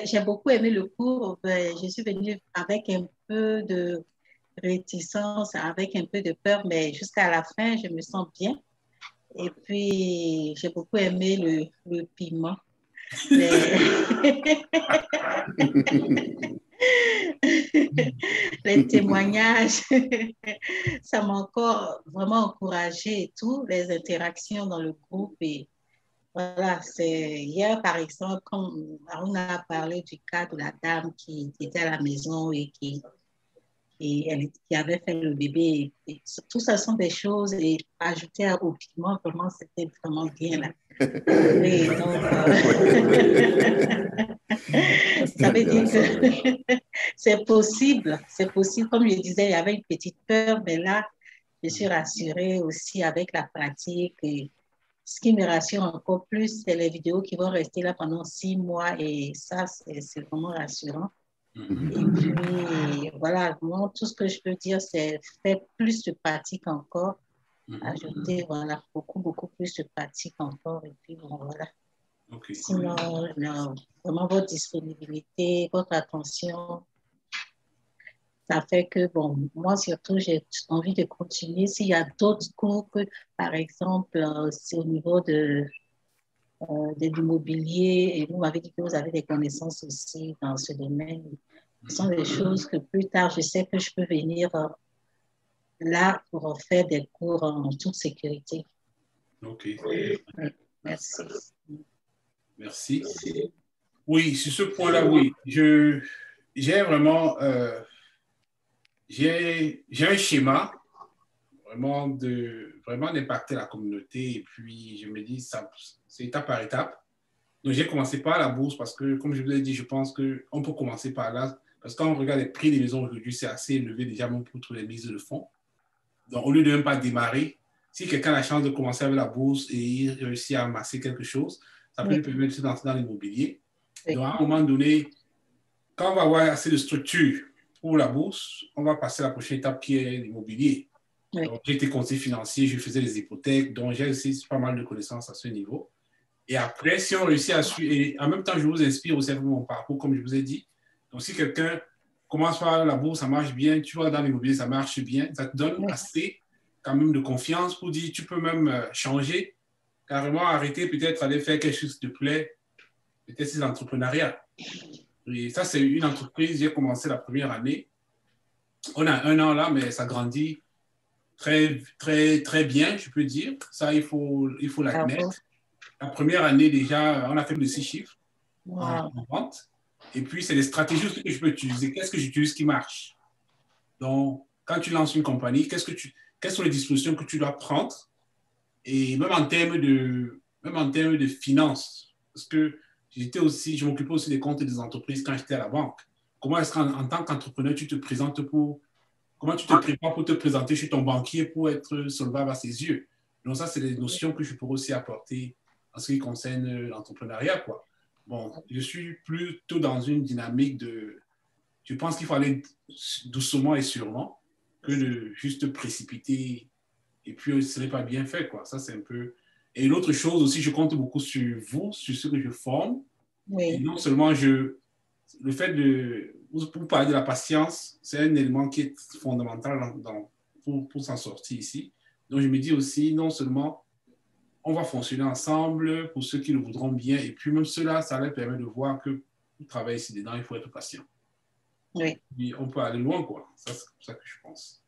j'ai beaucoup aimé le cours. Je suis venue avec un peu de réticence, avec un peu de peur, mais jusqu'à la fin, je me sens bien. Et puis, j'ai beaucoup aimé le piment. Les, les témoignages, ça m'a encore vraiment encouragé et tout, les interactions dans le groupe. Et voilà, c'est hier, par exemple, quand on a parlé du cas de la dame qui était à la maison et qui avait fait le bébé. Et tout ça sont des choses et ajouter au piment, vraiment, c'était vraiment bien là. Oui, donc, C'est ça veut dire intéressant, oui. que c'est possible, c'est possible. Comme je disais, il y avait une petite peur, mais là, je suis rassurée aussi avec la pratique. Et ce qui me rassure encore plus, c'est les vidéos qui vont rester là pendant 6 mois et ça, c'est vraiment rassurant. Et Mhm. puis, voilà, moi, tout ce que je peux dire, c'est faire plus de pratique encore, Mhm. ajouter, voilà, beaucoup, beaucoup plus de pratique encore. Et puis, bon, voilà. OK. Sinon, non, vraiment, votre disponibilité, votre attention, ça fait que, bon, moi, surtout, j'ai envie de continuer. S'il y a d'autres cours, que, par exemple, c'est au niveau de l'immobilier, et vous m'avez dit que vous avez des connaissances aussi dans ce domaine. Ce sont des choses que plus tard, je sais que je peux venir là pour faire des cours en toute sécurité. OK. Oui, merci. Merci. Oui, sur ce point-là, oui. J'ai vraiment j'ai un schéma vraiment d'impacter la communauté et puis je me dis ça c'est étape par étape. Donc j'ai commencé par la bourse parce que comme je vous l'ai dit, je pense qu'on peut commencer par là parce que quand on regarde les prix des maisons aujourd'hui, c'est assez élevé déjà même pour toutes les mises de fonds. Donc au lieu de même pas démarrer, si quelqu'un a la chance de commencer avec la bourse et il réussit à amasser quelque chose, ça peut Oui, lui permettre de se lancer dans l'immobilier. oui, Donc à un moment donné, quand on va avoir assez de structure pour la bourse, on va passer à la prochaine étape qui est l'immobilier. oui, Donc, j'ai été conseiller financier, je faisais des hypothèques, donc j'ai aussi pas mal de connaissances à ce niveau. Et après, si on réussit à suivre, et en même temps, je vous inspire aussi avec mon parcours, comme je vous ai dit. Donc, si quelqu'un commence par la bourse, ça marche bien, tu vois, dans l'immobilier, ça marche bien, ça te donne oui, assez quand même de confiance pour dire, tu peux même changer, carrément arrêter, peut-être aller faire quelque chose qui te plaît, peut-être c'est l'entrepreneuriat. Et ça, c'est une entreprise, j'ai commencé la première année. On a 1 an là, mais ça grandit très, très, très bien, je peux dire. Ça, il faut bravo. l'admettre. La première année, déjà, on a fait plus de 6 chiffres Wow. en vente. Et puis, c'est des stratégies aussi que je peux utiliser. Qu'est-ce que j'utilise qui marche? Donc, quand tu lances une compagnie, quelles sont les dispositions que tu dois prendre? Et même en termes de finances, parce que je m'occupais aussi des comptes des entreprises quand j'étais à la banque. Comment est-ce qu'en tant qu'entrepreneur, comment tu te prépares pour te présenter chez ton banquier pour être solvable à ses yeux? Donc ça, c'est des notions que je pourrais aussi apporter en ce qui concerne l'entrepreneuriat, quoi. Bon, je suis plutôt dans une dynamique je pense qu'il faut aller doucement et sûrement que de juste précipiter et puis ce n'est pas bien fait, quoi. Ça, c'est un peu... Et l'autre chose aussi, je compte beaucoup sur vous, sur ce que je forme. Et Oui, non seulement le fait pour parler de la patience, c'est un élément qui est fondamental pour s'en sortir ici. Donc, je me dis aussi, non seulement on va fonctionner ensemble pour ceux qui le voudront bien, et puis même cela, ça leur permet de voir que pour travailler ici dedans, il faut être patient. oui. Et on peut aller loin, quoi. Ça, c'est ça que je pense.